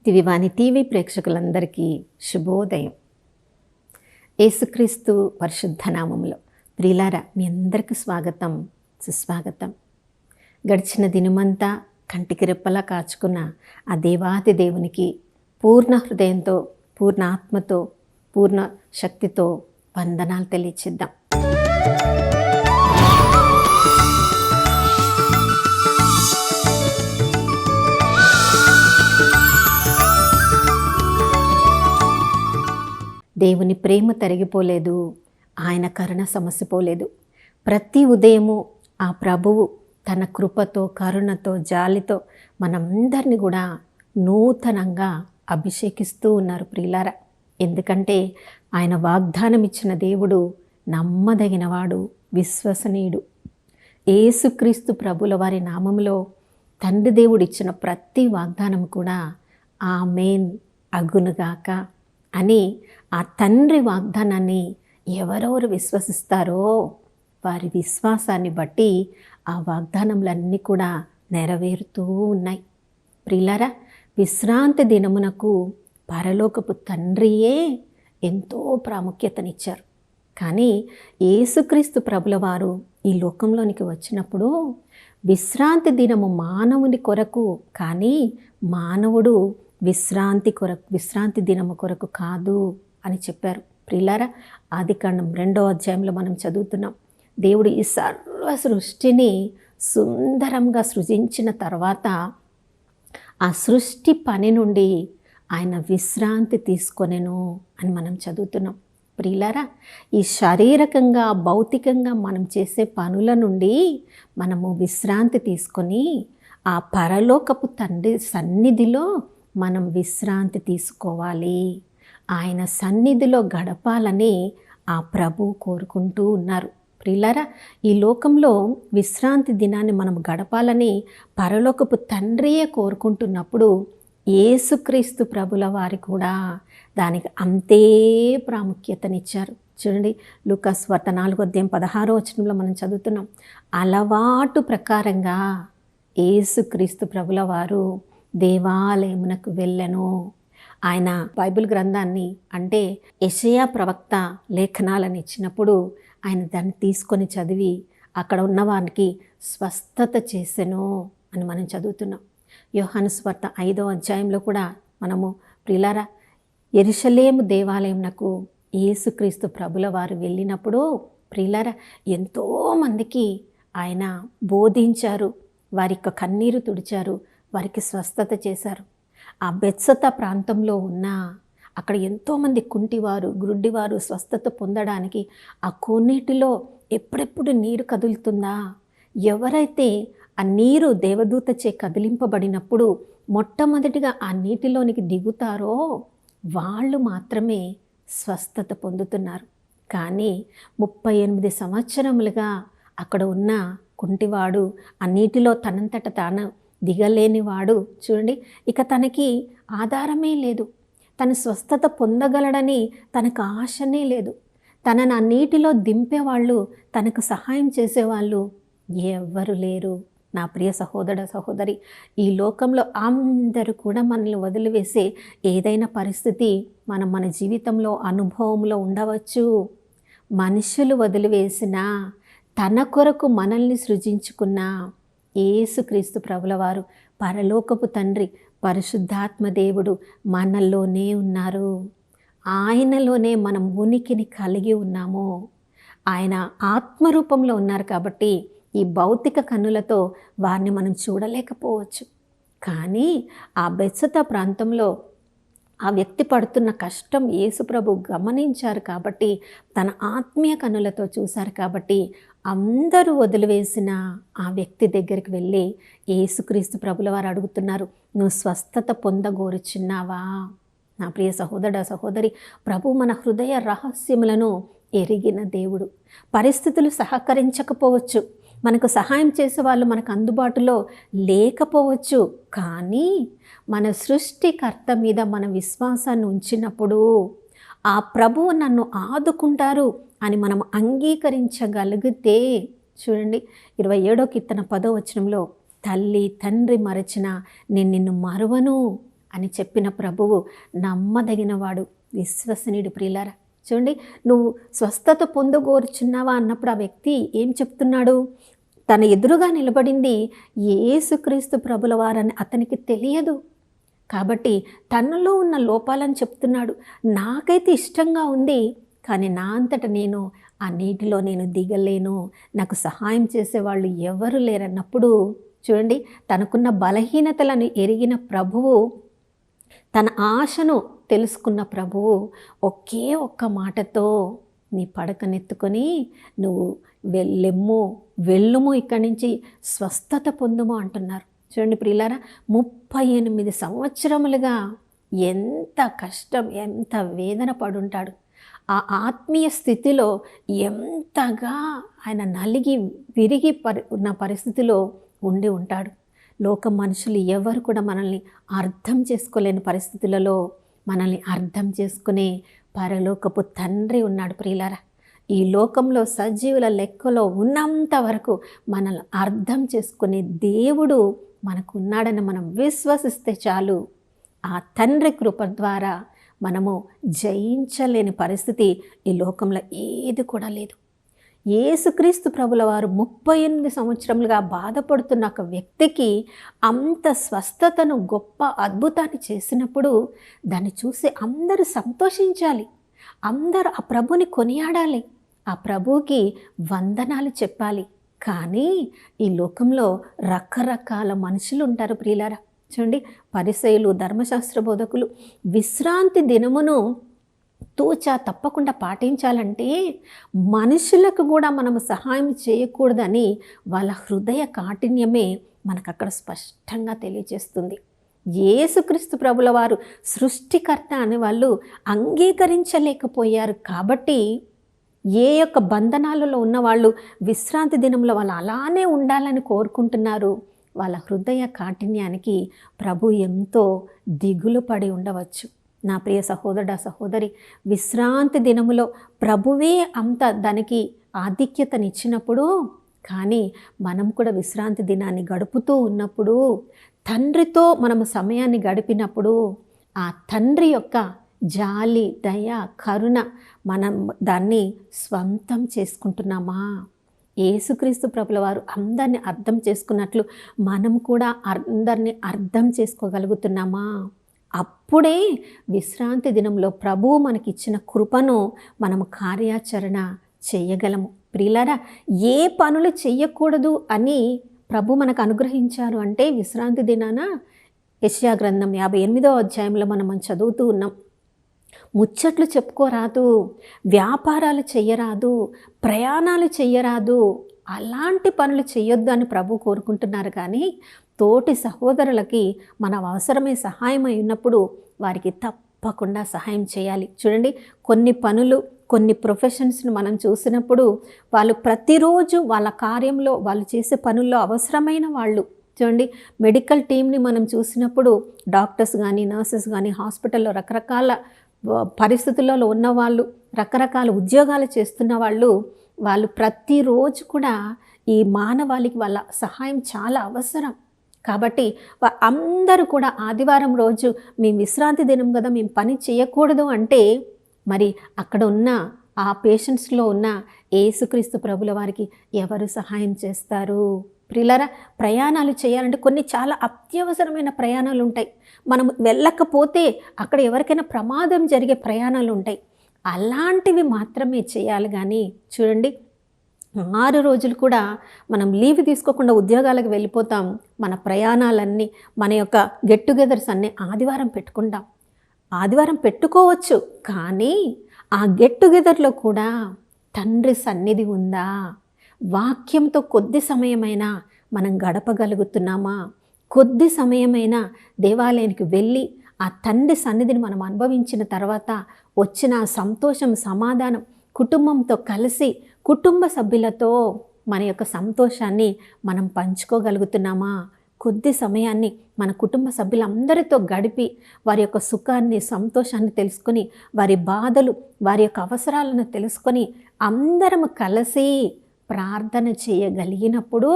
దివివాణి TV ప్రేక్షకులందరికీ శుభోదయం. యేసుక్రీస్తు పరిశుద్ధ నామములో ప్రియులారా, మీ అందరికీ స్వాగతం, సుస్వాగతం. గడిచిన దినమంతా కంటికి రెప్పలా కాచుకున్న ఆ దేవాది దేవునికి పూర్ణ హృదయంతో, పూర్ణ ఆత్మతో, పూర్ణ శక్తితో వందనాలు తెలియచేద్దాం. దేవుని ప్రేమ తరిగిపోలేదు, ఆయన కరుణ సమసిపోలేదు. ప్రతి ఉదయము ఆ ప్రభువు తన కృపతో, కరుణతో, జాలితో మనందరినీ కూడా నూతనంగా అభిషేకిస్తూ ఉన్నారు ప్రియులారా. ఎందుకంటే ఆయన వాగ్దానం ఇచ్చిన దేవుడు నమ్మదగినవాడు, విశ్వసనీయుడు. యేసుక్రీస్తు ప్రభుల వారి నామములో తండ్రి దేవుడు ఇచ్చిన ప్రతి వాగ్దానం కూడా ఆమేన్ అగునుగాక అని ఆ తండ్రి వాగ్దానాన్ని ఎవరెవరు విశ్వసిస్తారో వారి విశ్వాసాన్ని బట్టి ఆ వాగ్దానములన్నీ కూడా నెరవేరుతూ ఉన్నాయి. ప్రియులారా, విశ్రాంతి దినమునకు పరలోకపు తండ్రియే ఎంతో ప్రాముఖ్యతనిచ్చారు. కానీ యేసుక్రీస్తు ప్రభుల వారు ఈ లోకంలోనికి వచ్చినప్పుడు విశ్రాంతి దినము మానవుని కొరకు, కానీ మానవుడు విశ్రాంతి దినము కొరకు కాదు అని చెప్పారు. ప్రియులారా, ఆదికాండం 2వ అధ్యాయంలో మనం చదువుతున్నాం. దేవుడు ఈ సర్వ సృష్టిని సుందరంగా సృజించిన తర్వాత ఆ సృష్టి పని నుండి ఆయన విశ్రాంతి తీసుకొనెను అని మనం చదువుతున్నాం. ప్రియులారా, ఈ శారీరకంగా, భౌతికంగా మనం చేసే పనుల నుండి మనము విశ్రాంతి తీసుకొని ఆ పరలోకపు తండ్రి సన్నిధిలో మనం విశ్రాంతి తీసుకోవాలి. ఆయన సన్నిధిలో గడపాలని ఆ ప్రభు కోరుకుంటూ ఉన్నారు. ప్రియులారా, ఈ లోకంలో విశ్రాంతి దినాన్ని మనం గడపాలని పరలోకపు తండ్రియే కోరుకుంటున్నప్పుడు యేసుక్రీస్తు ప్రభుల వారి కూడా దానికి అంతే ప్రాముఖ్యతనిచ్చారు. చూడండి, లూకాసు సువార్త 4:16 మనం చదువుతున్నాం. అలవాటు ప్రకారంగా యేసుక్రీస్తు ప్రభుల వారు దేవాలయమునకు వెళ్ళెను. ఆయన బైబిల్ గ్రంథాన్ని, అంటే యెషయా ప్రవక్త లేఖనాలను ఇచ్చినప్పుడు ఆయన దాన్ని తీసుకొని చదివి అక్కడ ఉన్న వారికి స్వస్థత చేసెను అని మనం చదువుతున్నాం. యోహాను సువార్త 5వ అధ్యాయంలో కూడా మనము ప్రియులారా, యెరూషలేము దేవాలయమునకు యేసుక్రీస్తు ప్రభుల వారు వెళ్ళినప్పుడు ప్రియులారా ఎంతోమందికి ఆయన బోధించారు, వారి యొక్క కన్నీరు తుడిచారు, వారికి స్వస్థత చేశారు. ఆ బెత్సతా ప్రాంతంలో ఉన్న అక్కడ ఎంతోమంది కుంటివారు, గ్రుడ్డివారు స్వస్థత పొందడానికి ఆ కోనేటిలో ఎప్పుడెప్పుడు నీరు కదులుతుందా, ఎవరైతే ఆ నీరు దేవదూతచే కదిలింపబడినప్పుడు మొట్టమొదటిగా ఆ నీటిలోనికి దిగుతారో వాళ్ళు మాత్రమే స్వస్థత పొందుతున్నారు. కానీ 38 సంవత్సరములుగా అక్కడ ఉన్న కుంటివాడు, ఆ నీటిలో తనంతట తాను దిగలేనివాడు, చూడండి, ఇక తనకి ఆధారమే లేదు, తన స్వస్థత పొందగలడని తనకు ఆశనే లేదు. తనను ఆ నీటిలో దింపేవాళ్ళు, తనకు సహాయం చేసేవాళ్ళు ఎవ్వరు లేరు. నా ప్రియ సహోదరి, ఈ లోకంలో అందరూ కూడా మనల్ని వదిలివేసే ఏదైనా పరిస్థితి మన జీవితంలో, అనుభవంలో ఉండవచ్చు. మనుషులు వదిలివేసిన తన కొరకు మనల్ని సృజించుకున్న యేసుక్రీస్తు ప్రభుల వారు, పరలోకపు తండ్రి, పరిశుద్ధాత్మ దేవుడు మనల్లోనే ఉన్నారు. ఆయనలోనే మనం ఉనికిని కలిగి ఉన్నాము. ఆయన ఆత్మరూపంలో ఉన్నారు కాబట్టి ఈ భౌతిక కన్నులతో వారిని మనం చూడలేకపోవచ్చు. కానీ ఆ బెత్సతా ప్రాంతంలో ఆ వ్యక్తి పడుతున్న కష్టం యేసుప్రభు గమనించారు కాబట్టి, తన ఆత్మీయ కన్నులతో చూశారు కాబట్టి అందరూ వదిలివేసిన ఆ వ్యక్తి దగ్గరికి వెళ్ళి యేసుక్రీస్తు ప్రభుల వారు అడుగుతున్నారు, నువ్వు స్వస్థత పొందగోరుచున్నావా? నా ప్రియ సహోదరి, ప్రభు మన హృదయ రహస్యములను ఎరిగిన దేవుడు. పరిస్థితులు సహకరించకపోవచ్చు, మనకు సహాయం చేసేవాళ్ళు మనకు అందుబాటులో లేకపోవచ్చు, కానీ మన సృష్టికర్త మీద మన విశ్వాసాన్ని ఉంచినప్పుడు ఆ ప్రభువు నన్ను ఆదుకుంటారు అని మనం అంగీకరించగలిగితే, చూడండి 27వ కీర్తన 10వ వచనంలో, తల్లి తండ్రి మరచిన నేను నిన్ను మరువను అని చెప్పిన ప్రభువు నమ్మదగినవాడు, విశ్వసనీయుడు. ప్రియులారా చూడండి, నువ్వు స్వస్థత పొందగోరుచున్నావా అన్నప్పుడు ఆ వ్యక్తి ఏం చెప్తున్నాడు? తన ఎదురుగా నిలబడింది యేసుక్రీస్తు ప్రభుల వారని అతనికి తెలియదు. కాబట్టి తనలో ఉన్న లోపాలను చెప్తున్నాడు. నాకైతే ఇష్టంగా ఉంది, కానీ నా అంతట నేను ఆ నీటిలో నేను దిగలేను, నాకు సహాయం చేసేవాళ్ళు ఎవరు లేరన్నప్పుడు చూడండి, తనకున్న బలహీనతలను ఎరిగిన ప్రభువు, తన ఆశను తెలుసుకున్న ప్రభువు ఒకే ఒక్క మాటతో నీ పడకనెత్తుకొని నువ్వు వెళ్ళుము, ఇక్కడి నుంచి స్వస్థత పొందుము అంటున్నారు. చూడండి ప్రియులారా, 38 సంవత్సరములుగా ఎంత కష్టం, ఎంత వేదన పడుంటాడు. ఆ ఆత్మీయ స్థితిలో ఎంతగా ఆయన నలిగి విరిగి ఉన్న పరిస్థితిలో ఉండి ఉంటాడు. లోక మనుషులు ఎవరు కూడా మనల్ని అర్థం చేసుకోలేని పరిస్థితులలో మనల్ని అర్థం చేసుకునే పరలోకపు తండ్రి ఉన్నాడు. ప్రియులారా, ఈ లోకంలో సజీవుల లెక్కలో ఉన్నంత వరకు మనల్ని అర్థం చేసుకునే దేవుడు మనకు ఉన్నాడని మనం విశ్వసిస్తే చాలు. ఆ తండ్రి కృప ద్వారా మనము జయించలేని పరిస్థితి ఈ లోకంలో ఏది కూడా లేదు. యేసుక్రీస్తు ప్రభుల వారు 38 సంవత్సరములుగా బాధపడుతున్న ఒక వ్యక్తికి అంత స్వస్థతను, గొప్ప అద్భుతాన్ని చేసినప్పుడు దాన్ని చూసి అందరూ సంతోషించాలి, అందరూ ఆ ప్రభుని కొనియాడాలి, ఆ ప్రభువుకి వందనాలు చెప్పాలి. కానీ ఈ లోకంలో రకరకాల మనుషులు ఉంటారు ప్రియులారా. చూడండి, పరిసయ్యులు, ధర్మశాస్త్ర బోధకులు విశ్రాంతి దినమును తూచా తప్పకుండా పాటించాలంటే మనుషులకు కూడా మనము సహాయం చేయకూడదని వాళ్ళ హృదయ కాఠిన్యమే మనకు అక్కడ స్పష్టంగా తెలియజేస్తుంది. యేసుక్రీస్తు ప్రభుల వారు సృష్టికర్త అని వాళ్ళు అంగీకరించలేకపోయారు. కాబట్టి ఏ యొక్క బంధనాలలో ఉన్నవాళ్ళు విశ్రాంతి దినంలో వాళ్ళు అలానే ఉండాలని కోరుకుంటున్నారు. వాళ్ళ హృదయ కాఠిన్యానికి ప్రభు ఎంతో దిగులు పడి ఉండవచ్చు. నా ప్రియ సహోదరుడా, సహోదరి, విశ్రాంతి దినములో ప్రభువే అంత దానికి ఆధిక్యతనిచ్చినప్పుడు, కానీ మనం కూడా విశ్రాంతి దినాన్ని గడుపుతూ ఉన్నప్పుడు, తండ్రితో మనము సమయాన్ని గడిపినప్పుడు ఆ తండ్రి యొక్క జాలి, దయ, కరుణ మనం దాన్ని స్వంతం చేసుకుంటున్నామా? యేసుక్రీస్తు ప్రభుల వారు అందరినీ అర్థం చేసుకున్నట్లు మనం కూడా అందరినీ అర్థం చేసుకోగలుగుతున్నామా? అప్పుడే విశ్రాంతి దినంలో ప్రభువు మనకిచ్చిన కృపను మనము కార్యాచరణ చేయగలము. ప్రియులారా, ఏ పనులు చెయ్యకూడదు అని ప్రభు మనకు అనుగ్రహించారు అంటే విశ్రాంతి దినాన యెషయా గ్రంథం 58వ అధ్యాయంలో మనం చదువుతూ ఉన్నాం. ముచ్చట్లు చెప్పుకోరాదు, వ్యాపారాలు చెయ్యరాదు, ప్రయాణాలు చెయ్యరాదు, అలాంటి పనులు చెయ్యొద్దు అని ప్రభు కోరుకుంటున్నారు. కానీ తోటి సహోదరులకి మన అవసరమే సహాయం అయి ఉన్నప్పుడు వారికి తప్పకుండా సహాయం చేయాలి. చూడండి, కొన్ని పనులు, కొన్ని ప్రొఫెషన్స్ను మనం చూసినప్పుడు వాళ్ళు ప్రతిరోజు వాళ్ళ కార్యంలో, వాళ్ళు చేసే పనుల్లో అవసరమైన వాళ్ళు, చూడండి, మెడికల్ టీంని మనం చూసినప్పుడు డాక్టర్స్ కానీ, నర్సెస్ కానీ, హాస్పిటల్లో రకరకాల పరిస్థితులలో ఉన్నవాళ్ళు, రకరకాల ఉద్యోగాలు చేస్తున్న వాళ్ళు ప్రతిరోజు కూడా ఈ మానవాళికి వాళ్ళ సహాయం చాలా అవసరం. కాబట్టి అందరూ కూడా ఆదివారం రోజు మేము విశ్రాంతి దినం కదా, మేము పని చేయకూడదు అంటే మరి అక్కడ ఉన్న ఆ పేషెంట్స్లో ఉన్న యేసుక్రీస్తు ప్రభుల వారికి ఎవరు సహాయం చేస్తారు? ప్రియులారా, ప్రయాణాలు చేయాలంటే కొన్ని చాలా అత్యవసరమైన ప్రయాణాలు ఉంటాయి. మనం వెళ్ళకపోతే అక్కడ ఎవరికైనా ప్రమాదం జరిగే ప్రయాణాలు ఉంటాయి. అలాంటివి మాత్రమే చేయాలి. కానీ చూడండి, 6 రోజులు కూడా మనం లీవ్ తీసుకోకుండా ఉద్యోగాలకు వెళ్ళిపోతాం. మన ప్రయాణాలన్నీ, మన యొక్క గెట్ టుగెదర్స్ అన్నీ ఆదివారం పెట్టుకుంటాం. ఆదివారం పెట్టుకోవచ్చు, కానీ ఆ గెట్ టుగెదర్లో కూడా తండ్రి సన్నిధి ఉందా? వాక్యంతో కొద్ది సమయమైనా మనం గడపగలుగుతున్నామా? కొద్ది సమయమైనా దేవాలయానికి వెళ్ళి ఆ తండ్రి సన్నిధిని మనం అనుభవించిన తర్వాత వచ్చిన సంతోషం, సమాధానం, కుటుంబంతో కలిసి కుటుంబ సభ్యులతో మన యొక్క సంతోషాన్ని మనం పంచుకోగలుగుతున్నామా? కొద్ది సమయాన్ని మన కుటుంబ సభ్యులందరితో గడిపి వారి యొక్క సుఖాన్ని, సంతోషాన్ని తెలుసుకొని, వారి బాధలు, వారి యొక్క అవసరాలను తెలుసుకొని అందరం కలిసి ప్రార్థన చేయగలిగినప్పుడు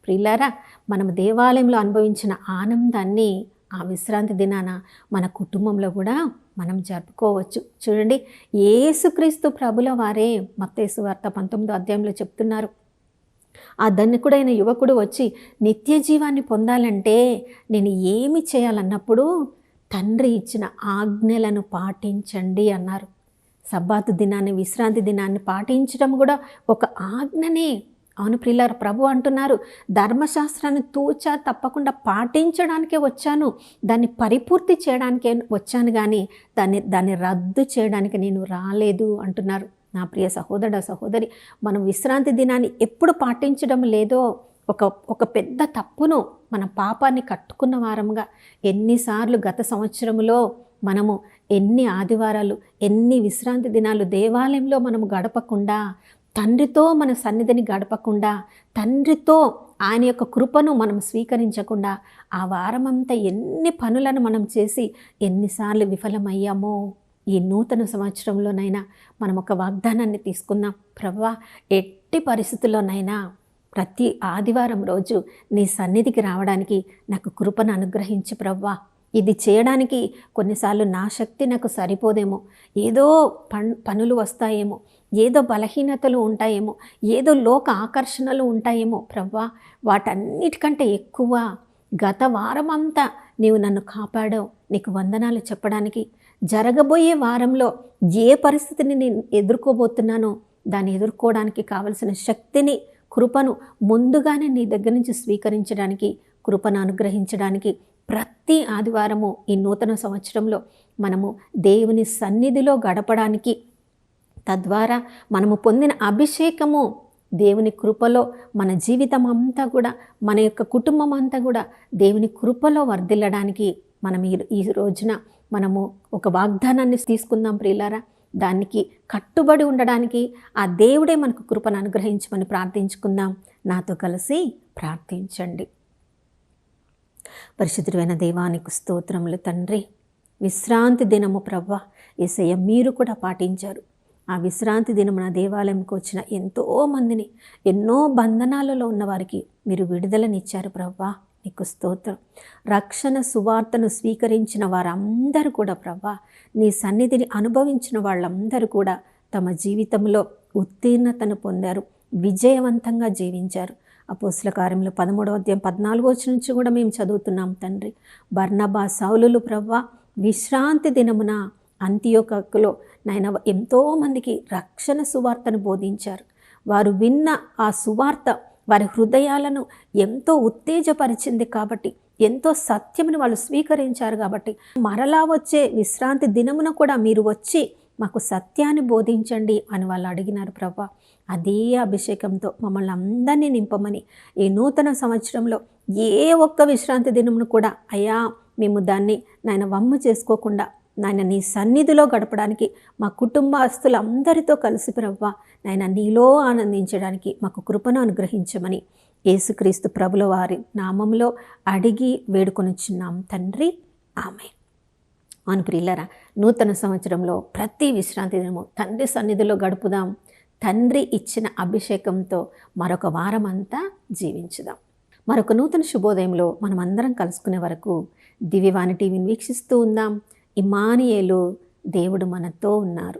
ప్రియులారా, మనం దేవాలయంలో అనుభవించిన ఆనందాన్ని ఆ విశ్రాంతి దినాన మన కుటుంబంలో కూడా మనం జరుపుకోవచ్చు. చూడండి, యేసుక్రీస్తు ప్రభుల వారే మత్తయి సువార్త 19వ అధ్యాయంలో చెప్తున్నారు, ఆ ధనికుడైన యువకుడు వచ్చి నిత్య జీవాన్ని పొందాలంటే నేను ఏమి చేయాలన్నప్పుడు తండ్రి ఇచ్చిన ఆజ్ఞలను పాటించండి అన్నారు. సబ్బాతు దినాన్ని, విశ్రాంతి దినాన్ని పాటించడం కూడా ఒక ఆజ్ఞనే. అవును ప్రియులారా, ప్రభు అంటున్నారు, ధర్మశాస్త్రాన్ని తూచా తప్పకుండా పాటించడానికే వచ్చాను, దాన్ని పరిపూర్తి చేయడానికే వచ్చాను, కానీ దాన్ని రద్దు చేయడానికి నేను రాలేదు అంటున్నారు. నా ప్రియ సహోదర సహోదరి, మనం విశ్రాంతి దినాన్ని ఎప్పుడు పాటించడం లేదో ఒక పెద్ద తప్పును, మన పాపాన్ని కట్టుకున్న వారంగా ఎన్నిసార్లు గత సంవత్సరంలో మనము ఎన్ని ఆదివారాలు, ఎన్ని విశ్రాంతి దినాలు దేవాలయంలో మనము గడపకుండా, తండ్రితో మన సన్నిధిని గడపకుండా, తండ్రితో ఆయన యొక్క కృపను మనం స్వీకరించకుండా ఆ వారమంతా ఎన్ని పనులను మనం చేసి ఎన్నిసార్లు విఫలమయ్యామో. ఈ నూతన సంవత్సరంలోనైనా మనం ఒక వాగ్దానాన్ని తీసుకుందాం. ప్రభువా, ఎట్టి పరిస్థితుల్లోనైనా ప్రతి ఆదివారం రోజు నీ సన్నిధికి రావడానికి నాకు కృపను అనుగ్రహించి ప్రభువా. ఇది చేయడానికి కొన్నిసార్లు నా శక్తి నాకు సరిపోదేమో, ఏదో పనులు వస్తాయేమో, ఏదో బలహీనతలు ఉంటాయేమో, ఏదో లోక ఆకర్షణలు ఉంటాయేమో ప్రభువా. వాటన్నిటికంటే ఎక్కువ గత వారమంతా నీవు నన్ను కాపాడావు, నీకు వందనాలు చెప్పడానికి, జరగబోయే వారంలో ఏ పరిస్థితిని నేను ఎదుర్కోబోతున్నానో దాన్ని ఎదుర్కోవడానికి కావలసిన శక్తిని, కృపను ముందుగానే నీ దగ్గర నుంచి స్వీకరించడానికి, కృపను అనుగ్రహించడానికి ప్రతి ఆదివారము ఈ నూతన సంవత్సరంలో మనము దేవుని సన్నిధిలో గడపడానికి, తద్వారా మనము పొందిన అభిషేకము దేవుని కృపలో మన జీవితం అంతా కూడా, మన యొక్క కుటుంబం అంతా కూడా దేవుని కృపలో వర్ధిల్లడానికి మనం ఈ రోజున మనము ఒక వాగ్దానాన్ని తీసుకుందాం ప్రియులారా. దానికి కట్టుబడి ఉండడానికి ఆ దేవుడే మనకు కృపను అనుగ్రహించమని ప్రార్థించుకుందాం. నాతో కలిసి ప్రార్థించండి. పరిశుద్ధుడైన దేవానికి స్తోత్రములు తండ్రి. విశ్రాంతి దినము ప్రభువా యేసయ్య మీరు కూడా పాటించారు. ఆ విశ్రాంతి దినమున దేవాలయంకి వచ్చిన ఎంతోమందిని, ఎన్నో బంధనాలలో ఉన్నవారికి మీరు విడుదలనిచ్చారు ప్రభువా, నీకు స్తోత్రం. రక్షణ సువార్తను స్వీకరించిన వారందరూ కూడా ప్రభువా, నీ సన్నిధిని అనుభవించిన వాళ్ళందరూ కూడా తమ జీవితంలో ఉత్తీర్ణతను పొందారు, విజయవంతంగా జీవించారు. అపోస్తల కార్యములు 13వ అధ్యాయం 14వ వచనం నుంచి కూడా మేము చదువుతున్నాం తండ్రి. బర్నబా, సౌలులు ప్రభువా విశ్రాంతి దినమున అంతియోకలో నాయన ఎంతోమందికి రక్షణ సువార్తను బోధించారు. వారు విన్న ఆ సువార్త వారి హృదయాలను ఎంతో ఉత్తేజపరిచింది కాబట్టి, ఎంతో సత్యమును వాళ్ళు స్వీకరించారు కాబట్టి, మరలా వచ్చే విశ్రాంతి దినమున కూడా మీరు వచ్చి మాకు సత్యాన్ని బోధించండి అని వాళ్ళు అడిగినారు ప్రభా. అదే అభిషేకంతో మమ్మల్ని అందరినీ నింపమని ఈ నూతన సంవత్సరంలో ఏ ఒక్క విశ్రాంతి దినమును కూడా అయ్యా మేము దాన్ని నాయన వమ్ము చేసుకోకుండా నాయన నీ సన్నిధిలో గడపడానికి, మా కుటుంబస్తులందరితో కలిసి ప్రభువా నాయన నీలో ఆనందించడానికి మాకు కృపను అనుగ్రహించమని యేసుక్రీస్తు ప్రభుల వారి నామంలో అడిగి వేడుకొనిచున్నాం తండ్రి, ఆమేన్. అవును ప్రియులారా, నూతన సంవత్సరంలో ప్రతి విశ్రాంతి దినము తండ్రి సన్నిధిలో గడుపుదాం. తండ్రి ఇచ్చిన అభిషేకంతో మరొక వారం అంతా జీవించుదాం. మరొక నూతన శుభోదయంలో మనం అందరం కలుసుకునే వరకు దివ్యవాణి టీవీని వీక్షిస్తూ ఉందాం. ఇమ్మానుయేలు, దేవుడు మనతో ఉన్నారు.